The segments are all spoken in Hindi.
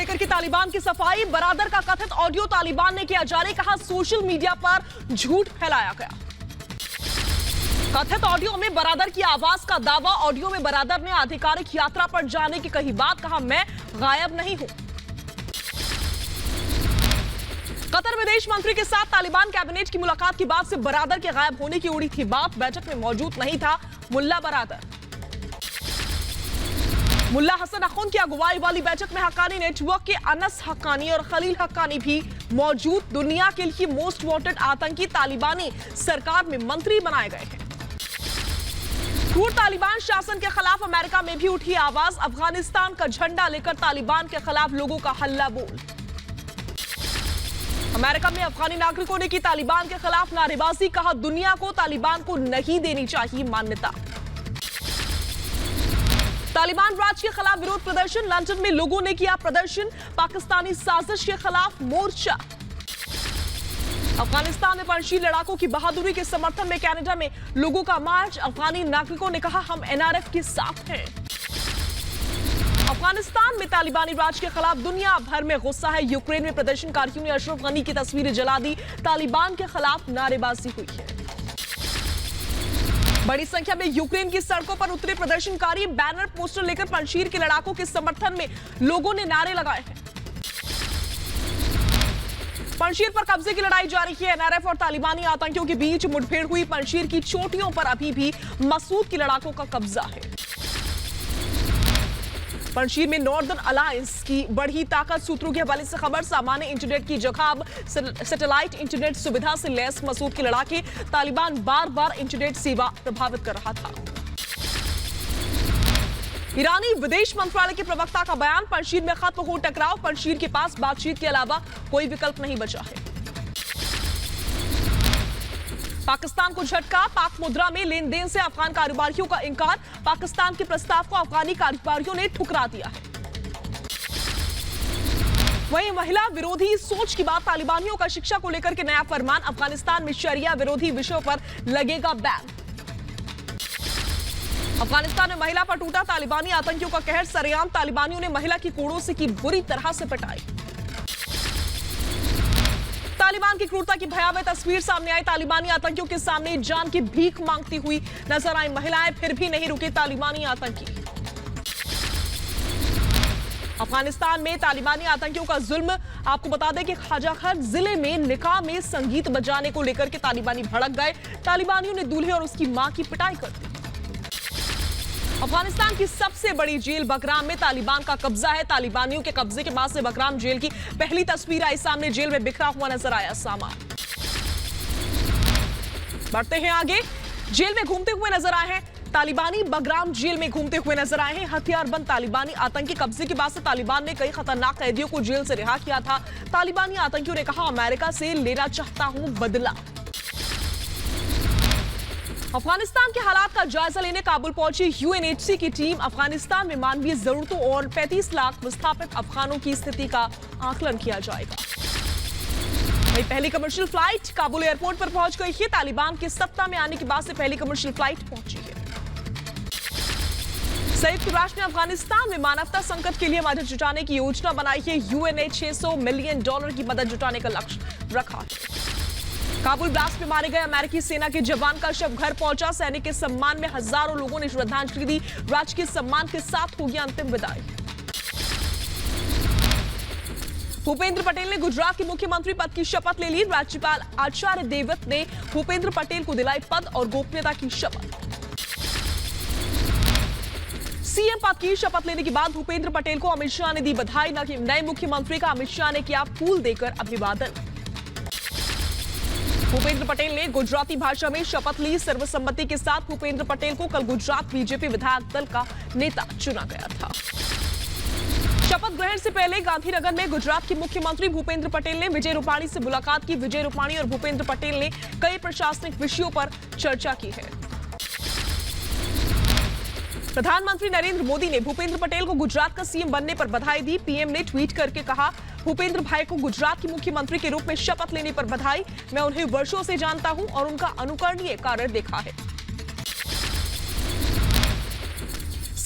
लेकर के तालिबान की सफाई। बरादर का कथित ऑडियो तालिबान ने किया जारी, कहा सोशल मीडिया पर झूठ फैलाया गया। कथित ऑडियो में बरादर की आवाज का दावा। ऑडियो में बरादर ने आधिकारिक यात्रा पर जाने की कही बात, कहा मैं गायब नहीं हूं। कतर विदेश मंत्री के साथ तालिबान कैबिनेट की मुलाकात की बात से बरादर के गायब होने की उड़ी थी बात। बैठक में मौजूद नहीं था मुल्ला बरादर। मुल्ला हसन अखुन की अगुवाई वाली बैठक में हक्कानी नेटवर्क के अनस हक्कानी और खलील हक्कानी भी मौजूद। दुनिया के लिए मोस्ट वांटेड आतंकी तालिबानी सरकार में मंत्री बनाए गए हैं। क्रूर तालिबान शासन के खिलाफ अमेरिका में भी उठी आवाज। अफगानिस्तान का झंडा लेकर तालिबान के खिलाफ लोगों का हल्ला बोल। अमेरिका में अफगानी नागरिकों ने की तालिबान के खिलाफ नारेबाजी, कहा दुनिया को तालिबान को नहीं देनी चाहिए मान्यता। तालिबान राज के खिलाफ विरोध प्रदर्शन। लंदन में लोगों ने किया प्रदर्शन। पाकिस्तानी साजिश के खिलाफ मोर्चा। अफगानिस्तान में पंजशीर लड़ाकों की बहादुरी के समर्थन में कनाडा में लोगों का मार्च। अफगानी नागरिकों ने कहा हम एनआरएफ के साथ हैं। अफगानिस्तान में तालिबानी राज के खिलाफ दुनिया भर में गुस्सा है। यूक्रेन में प्रदर्शनकारियों ने अशरफ गनी की तस्वीरें जला दी। तालिबान के खिलाफ नारेबाजी हुई है। बड़ी संख्या में यूक्रेन की सड़कों पर उतरे प्रदर्शनकारी। बैनर पोस्टर लेकर पंजशीर के लड़ाकों के समर्थन में लोगों ने नारे लगाए हैं। पंजशीर पर कब्जे की लड़ाई जारी है। एनआरएफ और तालिबानी आतंकियों के बीच मुठभेड़ हुई। पंजशीर की चोटियों पर अभी भी मसूद की लड़ाकों का कब्जा है। पंजशीर में नॉर्दर्न अलायंस की बढ़ी ताकत। सूत्रों के हवाले से खबर, सामान्य इंटरनेट की जगह अब सैटेलाइट इंटरनेट सुविधा से लैस मसूद के लड़ाके। तालिबान बार बार इंटरनेट सेवा प्रभावित कर रहा था। ईरानी विदेश मंत्रालय के प्रवक्ता का बयान, पंजशीर में खत्म हो टकराव। पंजशीर के पास बातचीत के अलावा कोई विकल्प नहीं बचा है। पाकिस्तान को झटका। पाक मुद्रा में लेन देन से अफगान कारोबारियों का इंकार। पाकिस्तान के प्रस्ताव को अफगानी कारोबारियों ने ठुकरा दिया है। वहीं महिला विरोधी सोच की बात। तालिबानियों का शिक्षा को लेकर के नया फरमान। अफगानिस्तान में शरिया विरोधी विषयों पर लगेगा बैन। अफगानिस्तान में महिला पर टूटा तालिबानी आतंकियों का कहर। सरेआम तालिबानियों ने महिला की कोड़ों से की बुरी तरह से पिटाई। तालिबान की क्रूरता की भयावह तस्वीर सामने आई। तालिबानी आतंकियों के सामने जान की भीख मांगती हुई नजर आई महिलाएं, फिर भी नहीं रुके तालिबानी आतंकी। अफगानिस्तान में तालिबानी आतंकियों का जुल्म। आपको बता दें कि ख्वाजा खर जिले में निकाह में संगीत बजाने को लेकर के तालिबानी भड़क गए। तालिबानियों ने दूल्हे और उसकी मां की पिटाई कर दी। अफगानिस्तान की सबसे बड़ी जेल बगराम में तालिबान का कब्जा है। तालिबानियों के कब्जे के बाद से बगराम जेल की पहली तस्वीर आई सामने। जेल में बिखरा हुआ नजर आया सामान। बढ़ते हैं आगे। जेल में घूमते हुए नजर आए हैं तालिबानी। बगराम जेल में घूमते हुए नजर आए हैं हथियारबंद तालिबानी आतंकी। कब्जे के बाद से तालिबान ने कई खतरनाक कैदियों को जेल से रिहा किया था। तालिबानी आतंकियों ने कहा अमेरिका से लेना चाहता हूं बदला। अफगानिस्तान के हालात का जायजा लेने काबुल पहुंची यूएनएचसी की टीम। अफगानिस्तान में मानवीय जरूरतों और 35 लाख विस्थापित अफगानों की स्थिति का आकलन किया जाएगा। वही पहली कमर्शियल फ्लाइट काबुल एयरपोर्ट पर पहुंच गई है। तालिबान के सत्ता में आने के बाद से पहली कमर्शियल फ्लाइट पहुंची है। संयुक्त राष्ट्र ने अफगानिस्तान में मानवता संकट के लिए मदद जुटाने की योजना बनाई है। यूएनए $600 मिलियन की मदद जुटाने का लक्ष्य रखा है। काबुल ब्लास्ट में मारे गए अमेरिकी सेना के जवान का शव घर पहुंचा। सैनिक के सम्मान में हजारों लोगों ने श्रद्धांजलि दी। राजकीय सम्मान के साथ होगी अंतिम विदाई। भूपेंद्र पटेल ने गुजरात के मुख्यमंत्री पद की शपथ ले ली। राज्यपाल आचार्य देवव्रत ने भूपेंद्र पटेल को दिलाई पद और गोपनीयता की शपथ। सीएम पद की शपथ लेने के बाद भूपेंद्र पटेल को अमित शाह ने दी बधाई। नए मुख्यमंत्री का अमित शाह ने किया फूल देकर अभिवादन। भूपेंद्र पटेल ने गुजराती भाषा में शपथ ली। सर्वसम्मति के साथ भूपेंद्र पटेल को कल गुजरात बीजेपी विधायक दल का नेता चुना गया था। शपथ ग्रहण से पहले गांधीनगर में गुजरात के मुख्यमंत्री भूपेंद्र पटेल ने विजय रूपाणी से मुलाकात की। विजय रूपाणी और भूपेंद्र पटेल ने कई प्रशासनिक विषयों पर चर्चा की है। प्रधानमंत्री नरेंद्र मोदी ने भूपेंद्र पटेल को गुजरात का सीएम बनने पर बधाई दी। पीएम ने ट्वीट करके कहा भूपेंद्र भाई को गुजरात के मुख्यमंत्री के रूप में शपथ लेने पर बधाई। मैं उन्हें वर्षों से जानता हूं और उनका अनुकरणीय कार्य देखा है।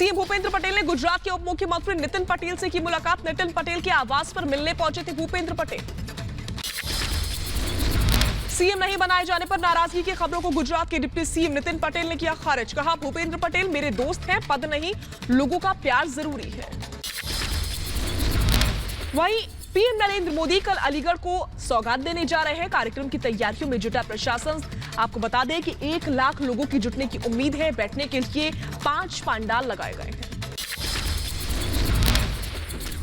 सीएम भूपेंद्र पटेल ने गुजरात के उप मुख्यमंत्री नितिन पटेल से की मुलाकात। नितिन पटेल के आवास पर मिलने पहुंचे थे भूपेंद्र पटेल। सीएम नहीं बनाए जाने पर नाराजगी की खबरों को गुजरात के डिप्टी सीएम नितिन पटेल ने किया खारिज। कहा, भूपेंद्र पटेल मेरे दोस्त हैं, पद नहीं, लोगों का प्यार जरूरी है। वहीं पीएम नरेंद्र मोदी कल अलीगढ़ को सौगात देने जा रहे हैं। कार्यक्रम की तैयारियों में जुटा प्रशासन। आपको बता दें कि 1 लाख लोगों की जुटने की उम्मीद है। बैठने के लिए 5 पंडाल लगाए गए हैं।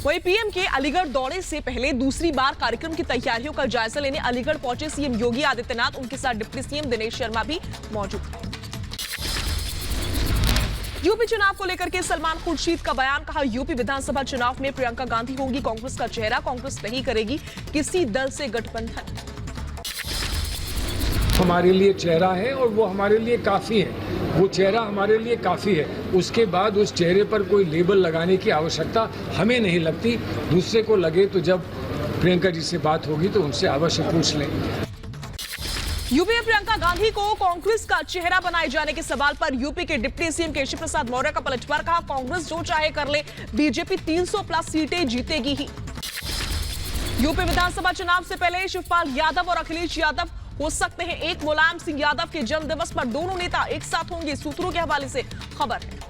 वहीं पीएम के अलीगढ़ दौरे से पहले दूसरी बार कार्यक्रम की तैयारियों का जायजा लेने अलीगढ़ पहुंचे सीएम योगी आदित्यनाथ। उनके साथ डिप्टी सीएम दिनेश शर्मा भी मौजूद हैं। यूपी चुनाव को लेकर के सलमान खुर्शीद का बयान। कहा, यूपी विधानसभा चुनाव में प्रियंका गांधी होंगी कांग्रेस का चेहरा। कांग्रेस नहीं करेगी किसी दल से गठबंधन। हमारे लिए चेहरा है और वो हमारे लिए काफी है। वो चेहरा हमारे लिए काफी है। उसके बाद उस चेहरे पर कोई लेबल लगाने की आवश्यकता हमें नहीं लगती। दूसरे को लगे तो जब प्रियंका जी से बात होगी तो उनसे अवश्य पूछ लें। यूपी में प्रियंका गांधी को कांग्रेस का चेहरा बनाए जाने के सवाल पर यूपी के डिप्टी सीएम केशव प्रसाद मौर्य का पलटवार। कहा, कांग्रेस जो चाहे कर ले, बीजेपी 300 प्लस सीटें जीतेगी ही। यूपी विधानसभा चुनाव से पहले शिवपाल यादव और अखिलेश यादव हो सकते हैं एक। मुलायम सिंह यादव के जन्म दिवस पर दोनों नेता एक साथ होंगे, सूत्रों के हवाले से खबर है।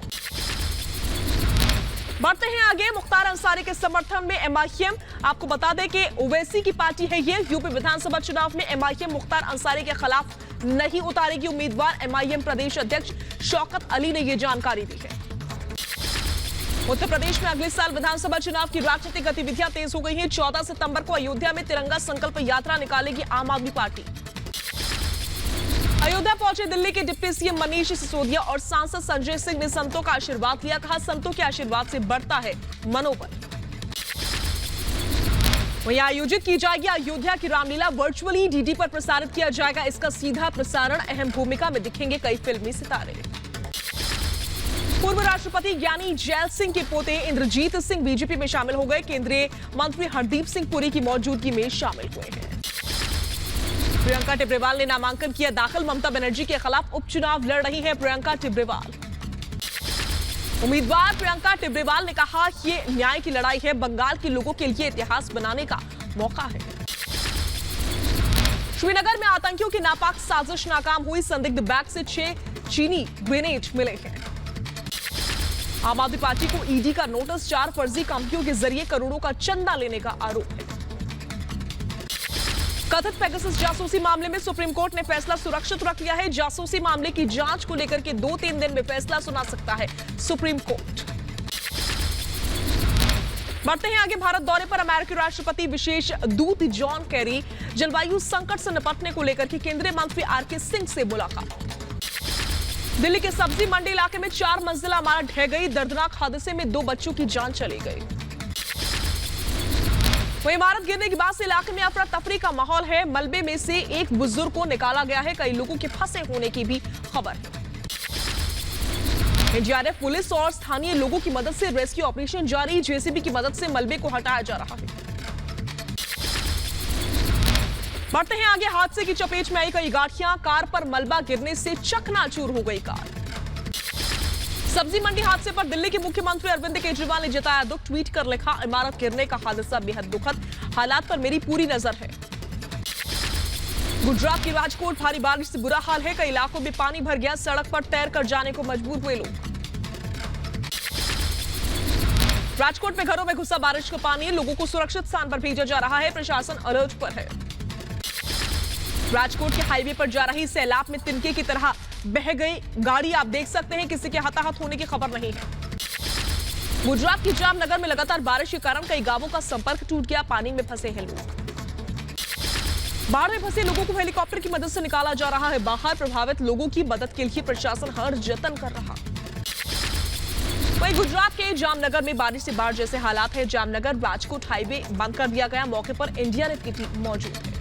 बढ़ते हैं आगे। मुख्तार अंसारी के समर्थन में एमआईएम। आपको बता दें कि ओवैसी की पार्टी है ये। यूपी विधानसभा चुनाव में एमआईएम मुख्तार अंसारी के खिलाफ नहीं उतारेगी उम्मीदवार। एमआईएम प्रदेश अध्यक्ष शौकत अली ने यह जानकारी दी है। उत्तर प्रदेश में अगले साल विधानसभा चुनाव की राजनीतिक गतिविधियां तेज हो गई हैं। 14 सितंबर को अयोध्या में तिरंगा संकल्प यात्रा निकालेगी आम आदमी पार्टी। अयोध्या पहुंचे दिल्ली के डिप्टी सीएम मनीष सिसोदिया और सांसद संजय सिंह ने संतों का आशीर्वाद लिया। कहा, संतों के आशीर्वाद से बढ़ता है मनोबल। वहीं आयोजित की जाएगी अयोध्या की रामलीला। वर्चुअली डीडी पर प्रसारित किया जाएगा इसका सीधा प्रसारण। अहम भूमिका में दिखेंगे कई फिल्मी सितारे। पूर्व राष्ट्रपति ज्ञानी जैल सिंह के पोते इंद्रजीत सिंह बीजेपी में शामिल हो गए। केंद्रीय मंत्री हरदीप सिंह पुरी की मौजूदगी में शामिल हुए हैं। प्रियंका टिब्रेवाल ने नामांकन किया दाखिल। ममता बनर्जी के खिलाफ उपचुनाव लड़ रही है प्रियंका टिब्रेवाल। उम्मीदवार प्रियंका टिब्रेवाल ने कहा, ये न्याय की लड़ाई है। बंगाल के लोगों के लिए इतिहास बनाने का मौका है। श्रीनगर में आतंकियों की नापाक साजिश नाकाम हुई। संदिग्ध बैग से 6 चीनी ग्रेनेड मिले हैं। आम आदमी पार्टी को ईडी का नोटिस। 4 फर्जी कंपनियों के जरिए करोड़ों का चंदा लेने का आरोप है। कथित पेगासस जासूसी मामले में सुप्रीम कोर्ट ने फैसला सुरक्षित रख लिया है। जासूसी मामले की जांच को लेकर के 2-3 दिन में फैसला सुना सकता है सुप्रीम कोर्ट। बढ़ते हैं आगे। भारत दौरे पर अमेरिकी राष्ट्रपति विशेष दूत जॉन कैरी। जलवायु संकट से निपटने को लेकर के केंद्रीय मंत्री आरके सिंह से मुलाकात। दिल्ली के सब्जी मंडी इलाके में 4 मंजिला इमारत ढह गई। दर्दनाक हादसे में 2 बच्चों की जान चली गई। वहीं इमारत गिरने के बाद से इलाके में अफरा तफरी का माहौल है। मलबे में से एक बुजुर्ग को निकाला गया है। कई लोगों के फंसे होने की भी खबर है। एनडीआरएफ पुलिस और स्थानीय लोगों की मदद से रेस्क्यू ऑपरेशन जारी। जेसीबी की मदद से मलबे को हटाया जा रहा है। बढ़ते हैं आगे। हादसे की चपेट में आई कई गाड़ियां। कार पर मलबा गिरने से चकनाचूर हो गई कार। सब्जी मंडी हादसे पर दिल्ली के मुख्यमंत्री अरविंद केजरीवाल ने जताया दुख। ट्वीट कर लिखा, इमारत गिरने का हादसा बेहद दुखद। हालात पर मेरी पूरी नजर है। गुजरात की राजकोट भारी बारिश से बुरा हाल है। कई इलाकों में पानी भर गया। सड़क पर तैर कर जाने को मजबूर हुए लोग। राजकोट में घरों में घुसा बारिश का पानी। लोगों को सुरक्षित स्थान पर भेजा जा रहा है। प्रशासन अलर्ट पर है। राजकोट के हाईवे पर जा रही सैलाब में तिनके की तरह बह गई गाड़ी। आप देख सकते हैं किसी के हताहत होने की खबर नहीं है। गुजरात की जामनगर में लगातार बारिश के कारण कई गांवों का संपर्क टूट गया। पानी में फंसे हैं लोग। बाढ़ में फंसे लोगों को हेलीकॉप्टर की मदद से निकाला जा रहा है बाहर। प्रभावित लोगों की मदद के लिए प्रशासन हर जतन कर रहा। वहीं गुजरात के जामनगर में बारिश से बाढ़ जैसे हालात है। जामनगर राजकोट हाईवे बंद कर दिया गया। मौके पर एनडीआरएफ की टीम मौजूद है।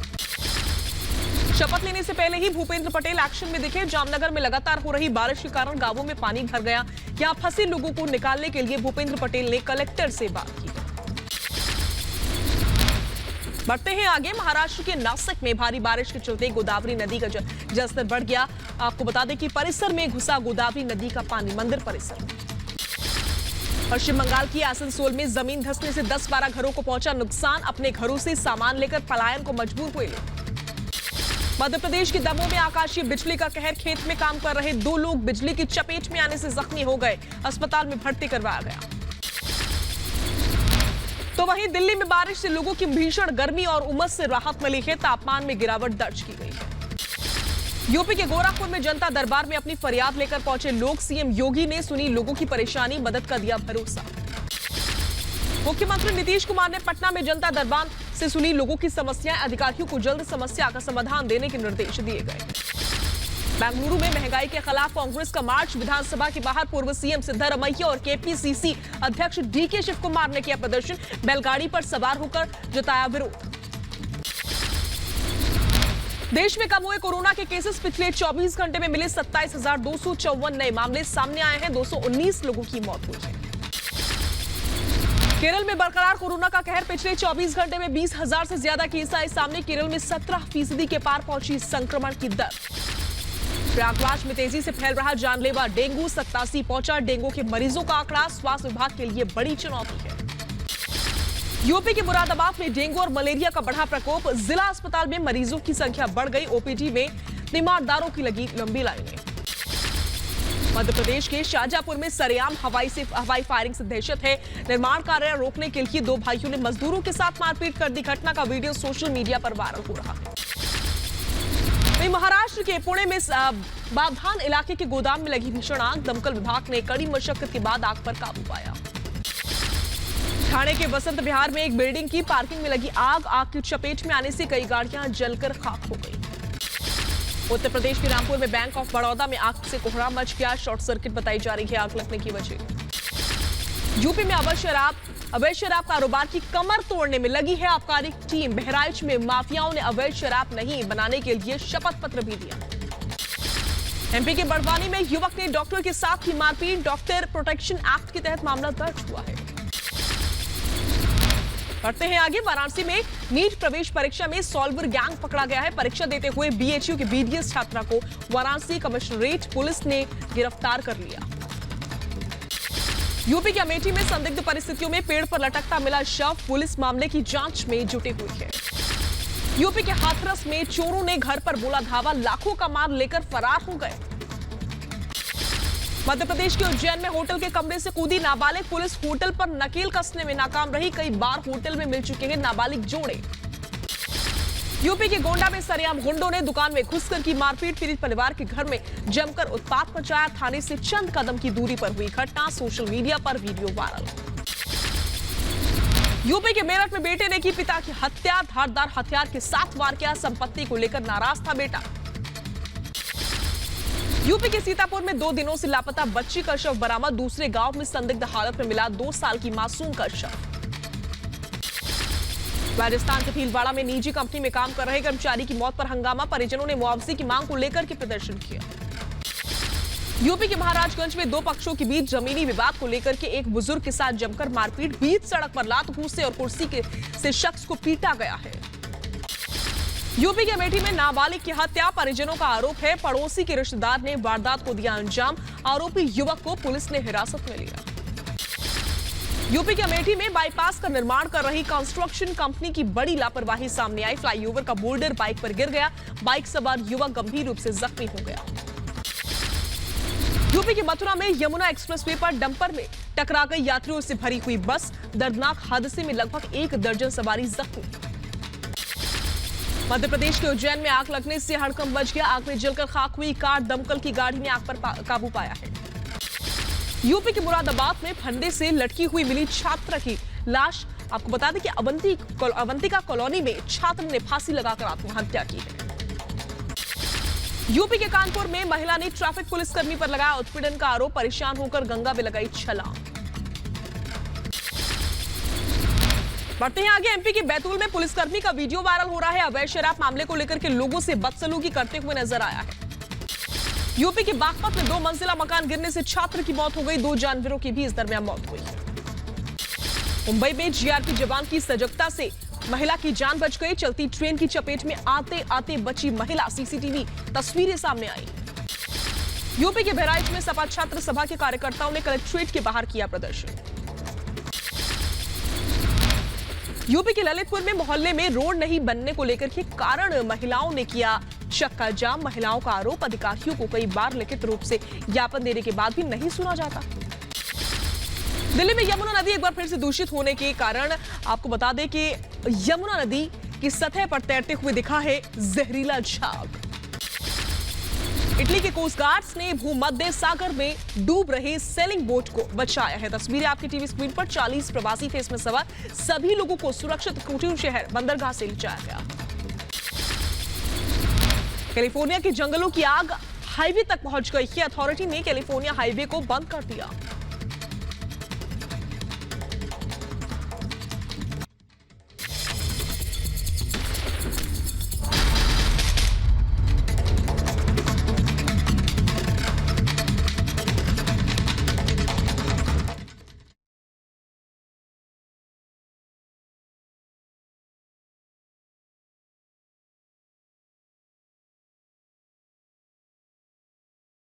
शपथ लेने से पहले ही भूपेंद्र पटेल एक्शन में दिखे। जामनगर में लगातार हो रही बारिश के कारण गांवों में पानी भर गया। यहां फंसे लोगों को निकालने के लिए भूपेंद्र पटेल ने कलेक्टर से बात की। बढ़ते हैं आगे। महाराष्ट्र के नासिक में भारी बारिश के चलते गोदावरी नदी का जलस्तर बढ़ गया। आपको बता दें कि परिसर में घुसा गोदावरी नदी का पानी मंदिर परिसर में। पश्चिम बंगाल की आसनसोल में जमीन धंसने से 10-12 घरों को पहुंचा नुकसान। अपने घरों से सामान लेकर पलायन को मजबूर हुए लोग। मध्य प्रदेश के दमोह में आकाशीय बिजली का कहर। खेत में काम कर रहे 2 लोग बिजली की चपेट में आने से जख्मी हो गए। अस्पताल में भर्ती करवाया गया। तो वहीं दिल्ली में बारिश से लोगों की भीषण गर्मी और उमस से राहत मिली है। तापमान में गिरावट दर्ज की गई है। यूपी के गोरखपुर में जनता दरबार में अपनी फरियाद लेकर पहुंचे लोग। सीएम योगी ने सुनी लोगों की परेशानी, मदद का दिया भरोसा। मुख्यमंत्री नीतीश कुमार ने पटना में जनता दरबार से सुनी लोगों की समस्याएं। अधिकारियों को जल्द समस्या का समाधान देने के निर्देश दिए गए। बेंगलुरु में महंगाई के खिलाफ कांग्रेस का मार्च। विधानसभा के बाहर पूर्व सीएम सिद्धरमैया और केपीसीसी अध्यक्ष डीके शिव कुमार ने किया प्रदर्शन। बैलगाड़ी पर सवार होकर जताया विरोध। देश में कम हुए कोरोना के केसेस। पिछले 24 घंटे में मिले 27,254 नए मामले सामने आए हैं। 219 लोगों की मौत हुई है। केरल में बरकरार कोरोना का कहर। पिछले 24 घंटे में 20,000 से ज्यादा केस आए सामने। केरल में 17% के पार पहुंची संक्रमण की दर। प्रयागराज में तेजी से फैल रहा जानलेवा डेंगू। 87 पहुंचा डेंगू के मरीजों का आंकड़ा। स्वास्थ्य विभाग के लिए बड़ी चुनौती है। यूपी के मुरादाबाद में डेंगू और मलेरिया का बढ़ा प्रकोप। जिला अस्पताल में मरीजों की संख्या बढ़ गई। ओपीडी में तीमारदारों की लगी लंबी लाइनें। मध्य प्रदेश के शाहजहांपुर में सरेआम हवाई फायरिंग से दहशत है। निर्माण कार्य रोकने के लिए 2 भाइयों ने मजदूरों के साथ मारपीट कर दी। घटना का वीडियो सोशल मीडिया पर वायरल हो रहा है। वहीं महाराष्ट्र के पुणे में बावधान इलाके के गोदाम में लगी भीषण आग। दमकल विभाग ने कड़ी मशक्कत के बाद आग पर काबू पाया। ठाणे के बसंत विहार में एक बिल्डिंग की पार्किंग में लगी आग। आग की चपेट में आने से कई गाड़ियां जलकर खाक हो गई। उत्तर प्रदेश के रामपुर में बैंक ऑफ बड़ौदा में आग से कोहराम मच गया। शॉर्ट सर्किट बताई जा रही है आग लगने की वजह। यूपी में अवैध शराब कारोबार की कमर तोड़ने में लगी है आबकारी टीम। बहराइच में माफियाओं ने अवैध शराब नहीं बनाने के लिए शपथ पत्र भी दिया। एमपी के बड़वानी में युवक ने डॉक्टर के साथ की मारपीट। डॉक्टर प्रोटेक्शन एक्ट के तहत मामला दर्ज हुआ है। बढ़ते हैं आगे। वाराणसी में नीट प्रवेश परीक्षा में सॉल्वर गैंग पकड़ा गया है। परीक्षा देते हुए बीएचयू के बीडीएस छात्रा को वाराणसी कमिश्नरेट पुलिस ने गिरफ्तार कर लिया। यूपी के अमेठी में संदिग्ध परिस्थितियों में पेड़ पर लटकता मिला शव। पुलिस मामले की जांच में जुटी हुई है। यूपी के हाथरस में चोरों ने घर पर बोला धावा। लाखों का माल लेकर फरार हो गए। मध्य प्रदेश के उज्जैन में होटल के कमरे से कूदी नाबालिग। पुलिस होटल पर नकेल कसने में नाकाम रही। कई बार होटल में मिल चुके हैं नाबालिग जोड़े। यूपी के गोंडा में सरेआम गुंडों ने दुकान में घुसकर की मारपीट। पीड़ित परिवार के घर में जमकर उत्पात मचाया। थाने से चंद कदम की दूरी पर हुई घटना। सोशल मीडिया पर वीडियो वायरल। यूपी के मेरठ में बेटे ने की पिता की हत्या। धारदार हथियार के साथ वार किया। संपत्ति को लेकर नाराज था बेटा। यूपी के सीतापुर में 2 दिनों से लापता बच्ची का शव बरामद। दूसरे गांव में संदिग्ध हालत में मिला 2 साल की मासूम का शव। राजस्थान के भीलवाड़ा में निजी कंपनी में काम कर रहे कर्मचारी की मौत पर हंगामा। परिजनों ने मुआवजे की मांग को लेकर के प्रदर्शन किया। यूपी के महाराजगंज में 2 पक्षों के बीच जमीनी विवाद को लेकर के एक बुजुर्ग के साथ जमकर मारपीट। बीच सड़क पर लात घूंसे और कुर्सी से शख्स को पीटा गया है। यूपी के अमेठी में नाबालिग की हत्या। परिजनों का आरोप है पड़ोसी के रिश्तेदार ने वारदात को दिया अंजाम। आरोपी युवक को पुलिस ने हिरासत में लिया। यूपी के अमेठी में बाईपास का निर्माण कर रही कंस्ट्रक्शन कंपनी की बड़ी लापरवाही सामने आई। फ्लाईओवर का बोल्डर बाइक पर गिर गया। बाइक सवार युवक गंभीर रूप से जख्मी हो गया। यूपी के मथुरा में यमुना एक्सप्रेसवे पर डंपर में टकरा गई यात्रियों से भरी हुई बस। दर्दनाक हादसे में लगभग 1 दर्जन सवारी जख्मी। मध्य प्रदेश के उज्जैन में आग लगने से हड़कंप मच गया। आग में जलकर खाक हुई कार। दमकल की गाड़ी ने आग पर काबू पाया है। यूपी के मुरादाबाद में फंदे से लटकी हुई मिली छात्रा की लाश। आपको बता दें कि अवंतिका कॉलोनी में छात्र ने फांसी लगाकर आत्महत्या की है। यूपी के कानपुर में महिला ने ट्रैफिक पुलिसकर्मी पर लगाया उत्पीड़न का आरोप। परेशान होकर गंगा में लगाई छलांग। बढ़ते हैं आगे। एमपी के बैतूल में पुलिसकर्मी का वीडियो वायरल हो रहा है। अवैध शराब मामले को लेकर के लोगों से बदसलूकी करते हुए नजर आया है। यूपी के बागपत में 2 मंजिला मकान गिरने से छात्र की मौत हो गई। 2 जानवरों की भी इस दरमियान मौत हुई। मुंबई में जीआरपी जवान की सजगता से महिला की जान बच गई। चलती ट्रेन की चपेट में आते आते बची महिला। सीसीटीवी तस्वीरें सामने आई। यूपी के बहराइच में सपा छात्र सभा के कार्यकर्ताओं ने कलेक्ट्रेट के बाहर किया प्रदर्शन। यूपी के ललितपुर में मोहल्ले में रोड नहीं बनने को लेकर के कारण महिलाओं ने किया चक्का जाम। महिलाओं का आरोप, अधिकारियों को कई बार लिखित रूप से ज्ञापन देने के बाद भी नहीं सुना जाता। दिल्ली में यमुना नदी एक बार फिर से दूषित होने के कारण आपको बता दें कि यमुना नदी की सतह पर तैरते हुए दिखा है जहरीला झाग। इटली के कोस्ट गार्ड्स ने भूमध्य सागर में डूब रहे सेलिंग बोट को बचाया है। तस्वीरें आपकी टीवी स्क्रीन पर। 40 प्रवासी थे इसमें सवार। सभी लोगों को सुरक्षित क्रूटिन शहर बंदरगाह से ले जाया गया। कैलिफोर्निया के जंगलों की आग हाईवे तक पहुंच गई है। अथॉरिटी ने कैलिफोर्निया हाईवे को बंद कर दिया।